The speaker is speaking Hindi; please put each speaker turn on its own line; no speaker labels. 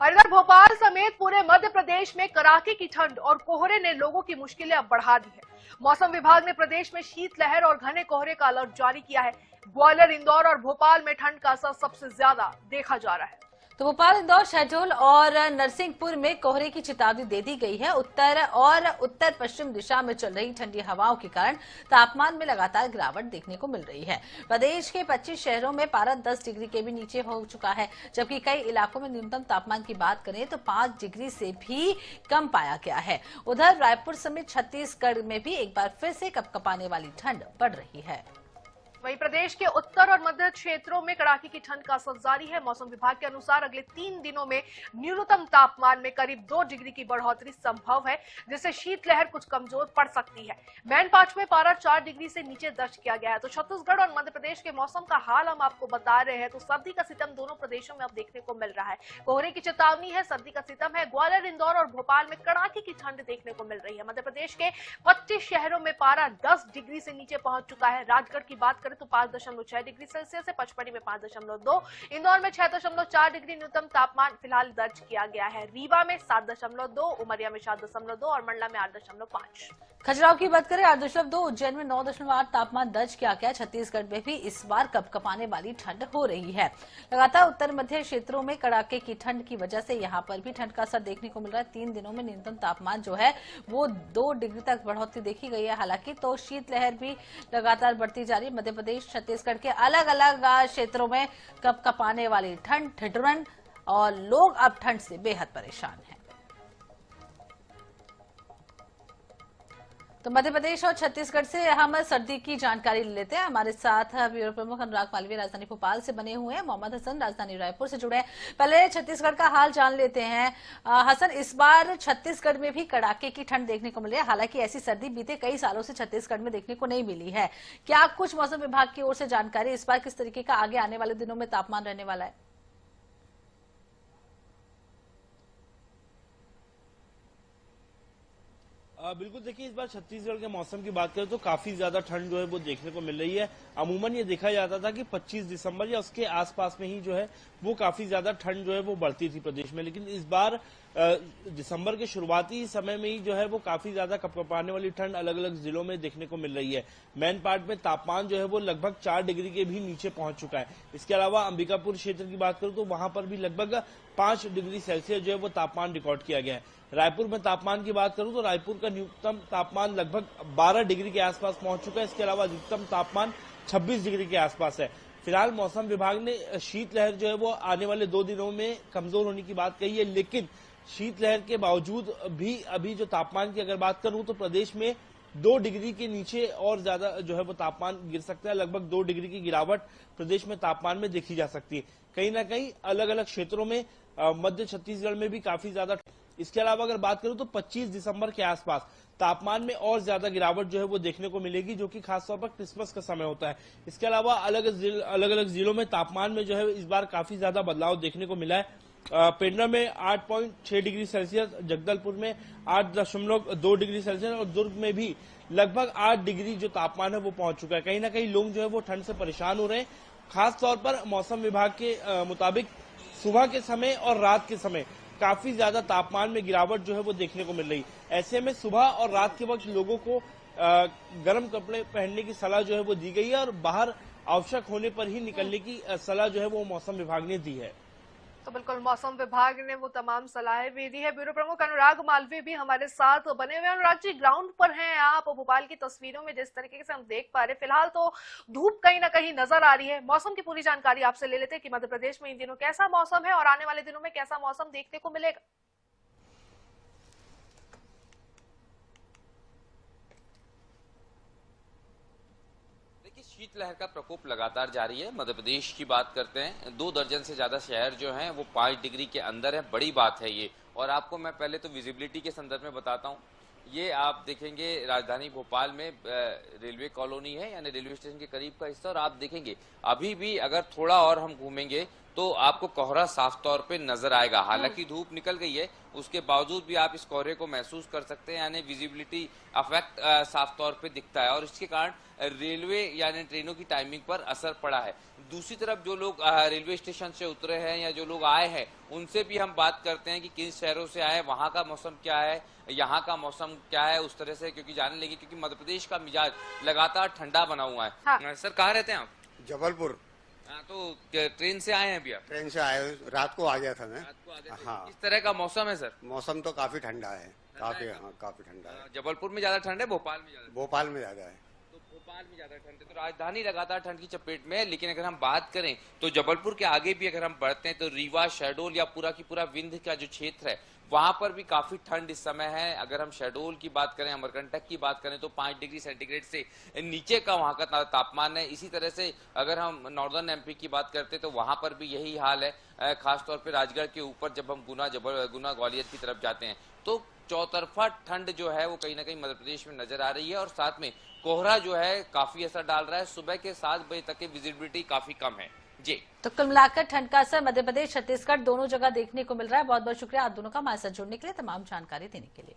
और इधर भोपाल समेत पूरे मध्य प्रदेश में कड़ाके की ठंड और कोहरे ने लोगों की मुश्किलें अब बढ़ा दी है। मौसम विभाग ने प्रदेश में शीतलहर और घने कोहरे का अलर्ट जारी किया है। ग्वालियर, इंदौर और भोपाल में ठंड का असर सबसे ज्यादा देखा जा रहा है।
तो भोपाल, इंदौर, शहडोल और नरसिंहपुर में कोहरे की चेतावनी दे दी गई है। उत्तर और उत्तर पश्चिम दिशा में चल रही ठंडी हवाओं के कारण तापमान में लगातार गिरावट देखने को मिल रही है। प्रदेश के 25 शहरों में पारा 10 डिग्री के भी नीचे हो चुका है, जबकि कई इलाकों में न्यूनतम तापमान की बात करें तो 5 डिग्री से भी कम पाया गया है। उधर रायपुर समेत छत्तीसगढ़ में भी एक बार फिर से कपकपाने वाली ठंड बढ़ रही है।
वहीं प्रदेश के उत्तर और मध्य क्षेत्रों में कड़ाके की ठंड का असर जारी है। मौसम विभाग के अनुसार अगले 3 दिनों में न्यूनतम तापमान में करीब 2 डिग्री की बढ़ोतरी संभव है, जिससे शीतलहर कुछ कमजोर पड़ सकती है। मैनपाट में पारा 4 डिग्री से नीचे दर्ज किया गया है। तो छत्तीसगढ़ और मध्य प्रदेश के मौसम का हाल हम आपको बता रहे हैं। तो सर्दी का सितम दोनों प्रदेशों में अब देखने को मिल रहा है। कोहरे की चेतावनी है, सर्दी का सितम है। ग्वालियर, इंदौर और भोपाल में कड़ाके की ठंड देखने को मिल रही है। मध्य प्रदेश के 25 शहरों में पारा 10 डिग्री से नीचे पहुंच चुका है। राजगढ़ की बात करें तो 5.6 डिग्री सेल्सियस है, पचमढ़ी में 5.2, इंदौर में 6.4 डिग्री न्यूनतम तापमान फिलहाल दर्ज किया गया है। रीवा में 7.2, उमरिया में 7.2 और मंडला में 8.5।
खजुराहो की बात करें 8.2, उज्जैन में 9.8 तापमान दर्ज किया गया। छत्तीसगढ़ में भी इस बार कपकपाने वाली ठंड हो रही है। लगातार उत्तर मध्य क्षेत्रों में कड़ाके की ठंड की वजह से यहां पर भी ठंड का असर देखने को मिल रहा है। 3 दिनों में न्यूनतम तापमान जो है वो 2 डिग्री तक बढ़ोतरी देखी गई है। हालांकि तो शीतलहर भी लगातार बढ़ती जा रही है। मध्य प्रदेश, छत्तीसगढ़ के अलग अलग क्षेत्रों में कपकपाने वाली ठंड, ठिठुरन और लोग अब ठंड से बेहद परेशान हैं। तो मध्य प्रदेश और छत्तीसगढ़ से हम सर्दी की जानकारी ले लेते हैं। हमारे साथ ब्यूरो प्रमुख अनुराग मालवीय राजधानी भोपाल से बने हुए हैं। मोहम्मद हसन राजधानी रायपुर से जुड़े हैं। पहले छत्तीसगढ़ का हाल जान लेते हैं। हसन, इस बार छत्तीसगढ़ में भी कड़ाके की ठंड देखने को मिली है। हालांकि ऐसी सर्दी बीते कई सालों से छत्तीसगढ़ में देखने को नहीं मिली है। क्या कुछ मौसम विभाग की ओर से जानकारी, इस बार किस तरीके का आगे आने वाले दिनों में तापमान रहने वाला है?
बिल्कुल, देखिए इस बार छत्तीसगढ़ के मौसम की बात करें तो काफी ज्यादा ठंड जो है वो देखने को मिल रही है। अमूमन ये देखा जाता था कि 25 दिसंबर या उसके आसपास में ही जो है वो काफी ज्यादा ठंड जो है वो बढ़ती थी प्रदेश में, लेकिन इस बार दिसंबर के शुरुआती समय में ही जो है वो काफी ज्यादा कपकपाने वाली ठंड अलग अलग जिलों में देखने को मिल रही है। मैन पार्ट में तापमान जो है वो लगभग 4 डिग्री के भी नीचे पहुंच चुका है। इसके अलावा अंबिकापुर क्षेत्र की बात करूं तो वहां पर भी लगभग 5 डिग्री सेल्सियस जो है वो तापमान रिकॉर्ड किया गया है। रायपुर में तापमान की बात करूं तो रायपुर का न्यूनतम तापमान लगभग 12 डिग्री के आसपास पहुंच चुका है। इसके अलावा अधिकतम तापमान 26 डिग्री के आसपास है। फिलहाल मौसम विभाग ने शीतलहर जो है वो आने वाले 2 दिनों में कमजोर होने की बात कही है, लेकिन शीतलहर के बावजूद भी अभी जो तापमान की अगर बात करूं तो प्रदेश में 2 डिग्री के नीचे और ज्यादा जो है वो तापमान गिर सकता है। लगभग 2 डिग्री की गिरावट प्रदेश में तापमान में देखी जा सकती है। कहीं ना कहीं अलग अलग क्षेत्रों में मध्य छत्तीसगढ़ में भी काफी ज्यादा। इसके अलावा अगर बात करूं तो 25 दिसंबर के आसपास तापमान में और ज्यादा गिरावट जो है वो देखने को मिलेगी, जो कि खासतौर पर क्रिसमस का समय होता है। इसके अलावा अलग अलग जिलों में तापमान में जो है इस बार काफी ज्यादा बदलाव देखने को मिला है। पेंड्रा में 8.6 डिग्री सेल्सियस, जगदलपुर में 8.2 डिग्री सेल्सियस और दुर्ग में भी लगभग 8 डिग्री जो तापमान है वो पहुंच चुका है। कहीं ना कहीं लोग जो है वो ठंड से परेशान हो रहे हैं। खासतौर पर मौसम विभाग के मुताबिक सुबह के समय और रात के समय काफी ज्यादा तापमान में गिरावट जो है वो देखने को मिल रही। ऐसे में सुबह और रात के वक्त लोगों को गर्म कपड़े पहनने की सलाह जो है वो दी गई है और बाहर आवश्यक होने पर ही निकलने की सलाह जो है वो मौसम विभाग ने दी है।
तो बिल्कुल मौसम विभाग ने वो तमाम सलाहें भी दी है। ब्यूरो प्रमुख अनुराग मालवीय भी हमारे साथ बने हुए हैं। अनुराग जी, ग्राउंड पर हैं आप। भोपाल की तस्वीरों में जिस तरीके से हम देख पा रहे हैं, फिलहाल तो धूप कहीं ना कहीं नजर आ रही है। मौसम की पूरी जानकारी आपसे ले लेते हैं कि मध्य प्रदेश में इन दिनों कैसा मौसम है और आने वाले दिनों में कैसा मौसम देखने को मिलेगा।
शीतलहर का प्रकोप लगातार जारी है। मध्य प्रदेश की बात करते हैं, 2 दर्जन से ज्यादा शहर जो हैं वो 5 डिग्री के अंदर है। बड़ी बात है ये। और आपको मैं पहले तो विजिबिलिटी के संदर्भ में बताता हूँ। ये आप देखेंगे राजधानी भोपाल में रेलवे कॉलोनी है, यानी रेलवे स्टेशन के करीब का हिस्सा, और आप देखेंगे अभी भी अगर थोड़ा और हम घूमेंगे तो आपको कोहरा साफ तौर पे नजर आएगा। हालांकि धूप निकल गई है, उसके बावजूद भी आप इस कोहरे को महसूस कर सकते हैं, यानी विजिबिलिटी अफेक्ट साफ तौर पे दिखता है और इसके कारण रेलवे यानी ट्रेनों की टाइमिंग पर असर पड़ा है। दूसरी तरफ जो लोग रेलवे स्टेशन से उतरे हैं या जो लोग आए हैं उनसे भी हम बात करते हैं कि किन शहरों से आए, वहां का मौसम क्या है, यहाँ का मौसम क्या है, उस तरह से क्योंकि जानने लगे, क्योंकि मध्य प्रदेश का मिजाज लगातार ठंडा बना हुआ है।
हाँ।
सर कहाँ रहते हैं आप?
जबलपुर।
हाँ, तो ट्रेन से आए हैं अभी आप?
ट्रेन से आए, रात को आ गया था मैं।
रात को आ गए थे।
हाँ।
किस तरह का मौसम है सर?
मौसम तो काफी ठंडा है, काफी, हाँ काफी ठंडा है।
जबलपुर में ज्यादा ठंड है, भोपाल में ज्यादा?
भोपाल में ज्यादा है।
तो भोपाल में ज्यादा ठंड है, तो राजधानी लगातार ठंड की चपेट में है। लेकिन अगर हम बात करें तो जबलपुर के आगे भी अगर हम बढ़ते हैं तो रीवा, शहडोल या पूरा की पूरा विंध्य का जो क्षेत्र है वहां पर भी काफी ठंड इस समय है। अगर हम शहडोल की बात करें, अमरकंटक की बात करें तो 5 डिग्री सेंटीग्रेड से नीचे का वहां का तापमान है। इसी तरह से अगर हम नॉर्दर्न एमपी की बात करते हैं तो वहां पर भी यही हाल है। खासतौर पर राजगढ़ के ऊपर जब हम गुना ग्वालियर की तरफ जाते हैं तो चौतरफा ठंड जो है वो कहीं ना कहीं मध्य प्रदेश में नजर आ रही है। और साथ में कोहरा जो है काफी असर डाल रहा है। सुबह के 7 बजे तक की विजिबिलिटी काफी कम है जी।
तो कुल मिलाकर ठंड का असर मध्य प्रदेश छत्तीसगढ़ दोनों जगह देखने को मिल रहा है। बहुत बहुत शुक्रिया आप दोनों का हमारे साथ जुड़ने के लिए, तमाम जानकारी देने के लिए।